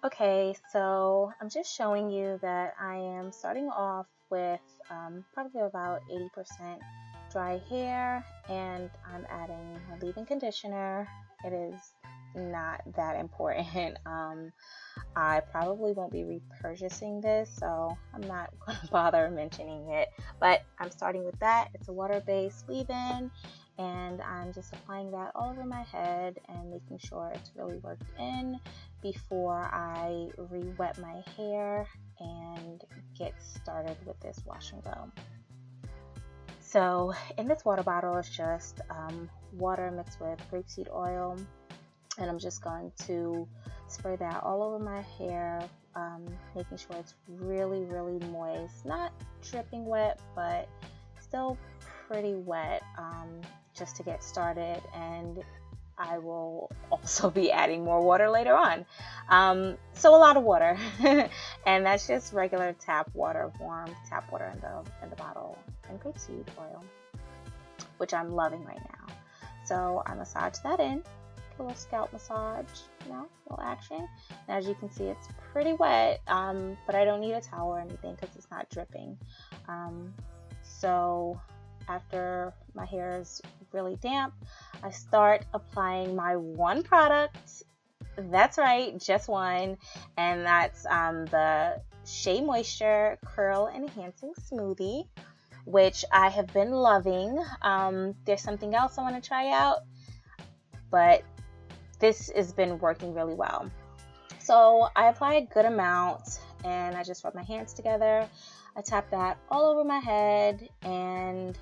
Okay, so I'm just showing you that I am starting off with probably about 80% dry hair, and I'm adding a leave-in conditioner. It is not that important. I probably won't be repurchasing this, so I'm not going to bother mentioning it, but I'm starting with that. It's a water-based leave-in, and I'm just applying that all over my head and making sure it's really worked in before I re-wet my hair and get started with this wash and go. So in this water bottle is just water mixed with grapeseed oil, and I'm just going to spray that all over my hair, making sure it's really moist, not dripping wet, but still pretty wet, just to get started. And I will also be adding more water later on. So a lot of water, and that's just regular tap water, warm tap water in the bottle, and grapeseed oil, which I'm loving right now. So I massage that in, a little scalp massage, little action. And as you can see, it's pretty wet, but I don't need a towel or anything because it's not dripping. So after my hair is really damp, I start applying my one product. That's right, just one, and that's the Shea Moisture Curl Enhancing Smoothie, which I have been loving. There's something else I want to try out, but this has been working really well. So I apply a good amount, and I just rub my hands together. I tap that all over my head, and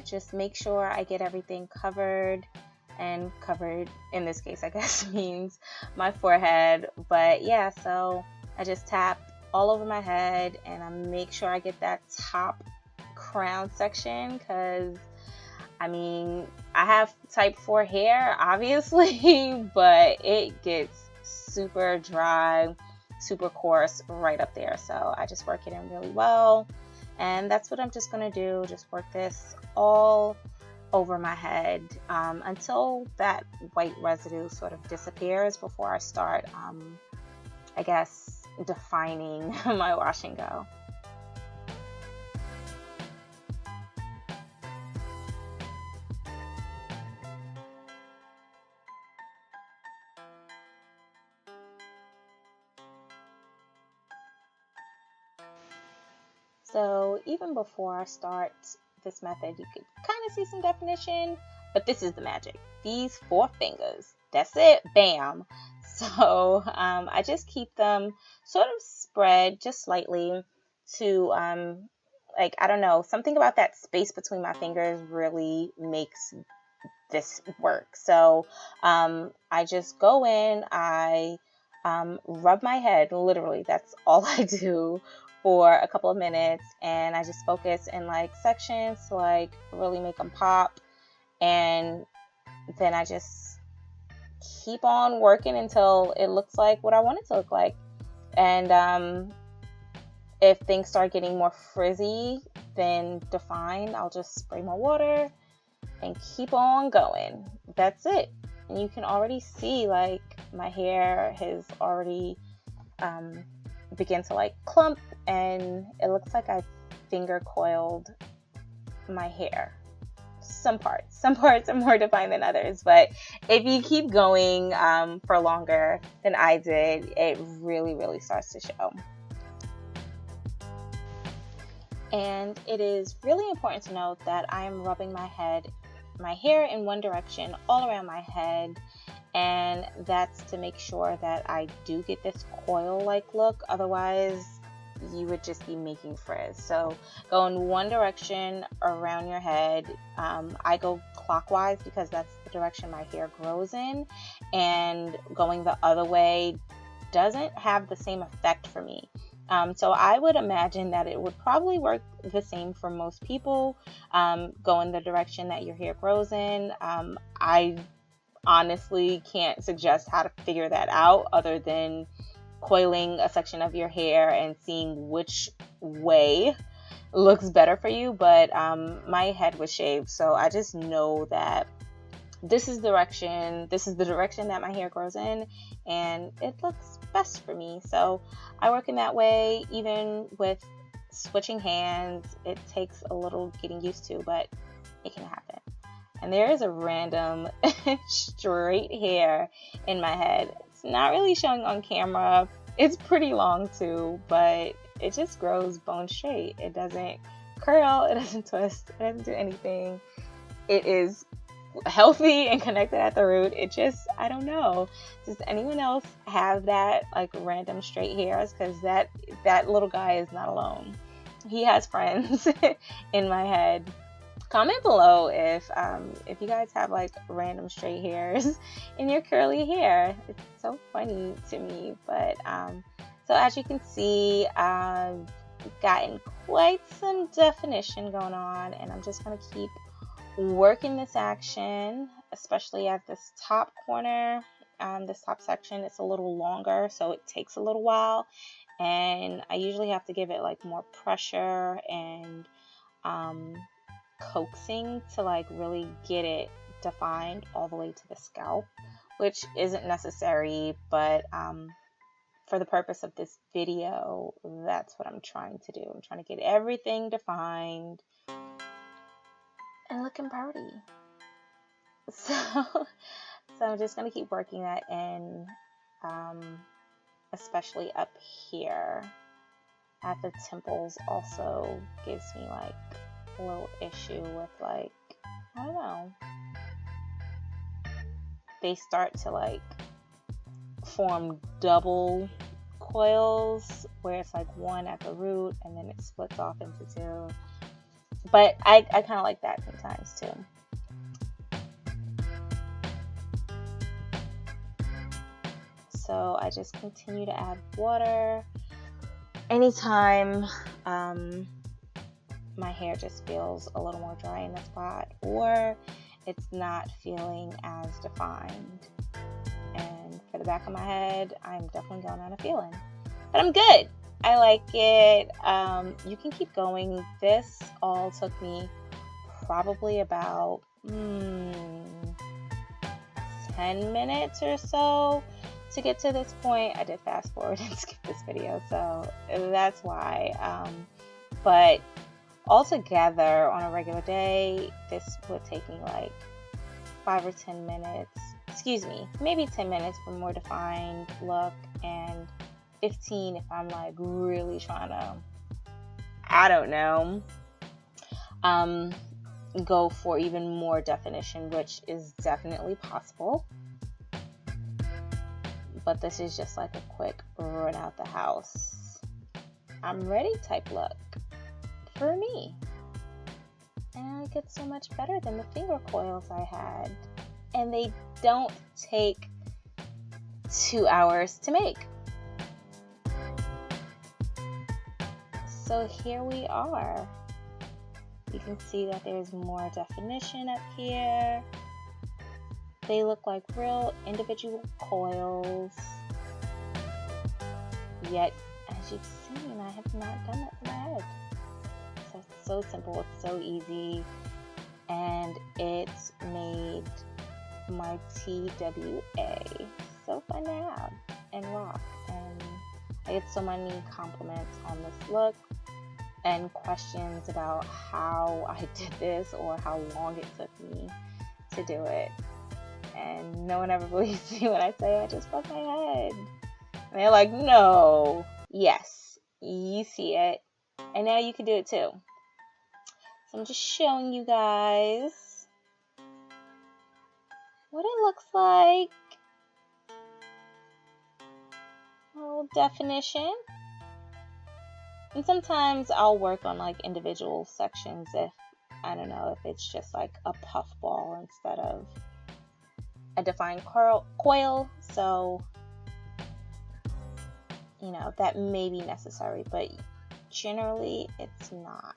just make sure I get everything covered. And covered in this case, I guess, means my forehead. But yeah, so I just tap all over my head, and I make sure I get that top crown section, because I have type 4 hair, obviously, but it gets super dry, super coarse right up there. So I just work it in really well, and that's what I'm just going to do. Just work this all over my head until that white residue sort of disappears before I start, defining my wash and go. So even before I start this method, you could kind of see some definition, but this is the magic. These 4 fingers, that's it, bam. So I just keep them sort of spread just slightly to, I don't know, something about that space between my fingers really makes this work. So I just go in, I rub my head, literally, that's all I do for a couple of minutes, and I just focus in sections to really make them pop, and then I just keep on working until it looks like what I want it to look like. And if things start getting more frizzy than defined, I'll just spray more water and keep on going. That's it. And you can already see my hair has already begin to clump, and it looks like I finger coiled my hair. Some parts are more defined than others, but if you keep going for longer than I did, it really starts to show. And it is really important to note that I am rubbing my hair in one direction all around my head, and that's to make sure that I do get this coil-like look. Otherwise, you would just be making frizz. So go in one direction around your head. I go clockwise because that's the direction my hair grows in, and going the other way doesn't have the same effect for me. So I would imagine that it would probably work the same for most people. Go in the direction that your hair grows in. I honestly can't suggest how to figure that out other than coiling a section of your hair and seeing which way looks better for you. But my head was shaved, so I just know that this is the direction that my hair grows in, and it looks best for me. So I work in that way. Even with switching hands, it takes a little getting used to, but it can happen. And there is a random straight hair in my head. It's not really showing on camera. It's pretty long too, but it just grows bone straight. It doesn't curl, it doesn't twist, it doesn't do anything. It is healthy and connected at the root. It just, I don't know. Does anyone else have that like random straight hairs? Because that little guy is not alone. He has friends in my head. Comment below if you guys have like random straight hairs in your curly hair. It's so funny to me. But so as you can see, I've gotten quite some definition going on, and I'm just gonna keep working this action, especially at this top corner. This top section, it's a little longer, so it takes a little while, and I usually have to give it like more pressure and coaxing to like really get it defined all the way to the scalp, which isn't necessary, but for the purpose of this video, that's what I'm trying to do. I'm trying to get everything defined and looking pretty. So I'm just going to keep working that in, especially up here at the temples. Also gives me like a little issue with like, I don't know, they start to like form double coils where it's like one at the root and then it splits off into two. But I kind of like that sometimes too. So I just continue to add water. Anytime my hair just feels a little more dry in the spot, or it's not feeling as defined. And for the back of my head, I'm definitely going on a feeling. But I'm good. I like it. You can keep going. This all took me probably about 10 minutes or so to get to this point. I did fast forward and skip this video, so that's why. But altogether on a regular day, this would take me like 5 or 10 minutes. Excuse me, maybe 10 minutes for more defined look, and 15 if I'm like really trying to, I don't know, go for even more definition, which is definitely possible. But this is just like a quick run out the house, I'm ready type look for me. And it gets so much better than the finger coils I had. And they don't take 2 hours to make. So here we are. You can see that there's more definition up here. They look like real individual coils. Yet, as you've seen, I have not done that for my head. So it's so simple, it's so easy, and it's made my TWA so fun to have and rock. And I get so many compliments on this look and questions about how I did this or how long it took me to do it. And no one ever believes me when I say I just buzzed my head. And they're like, no, yes, you see it. And now you can do it too. So I'm just showing you guys what it looks like. A little definition. And sometimes I'll work on like individual sections if, I don't know, if it's just like a puff ball instead of a defined coil. So, you know, that may be necessary, but generally it's not.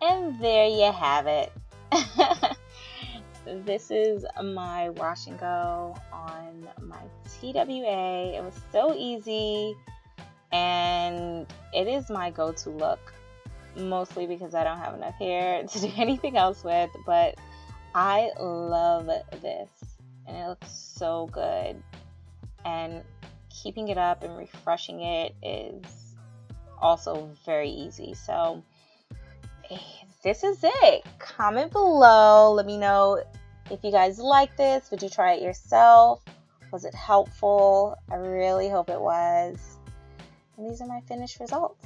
And there you have it. This is my wash and go on my TWA. It was so easy, and it is my go-to look, mostly because I don't have enough hair to do anything else with, but I love this, and it looks so good, and keeping it up and refreshing it is also very easy. So this is it. Comment below. Let me know if you guys like this. Would you try it yourself? Was it helpful? I really hope it was. And these are my finished results.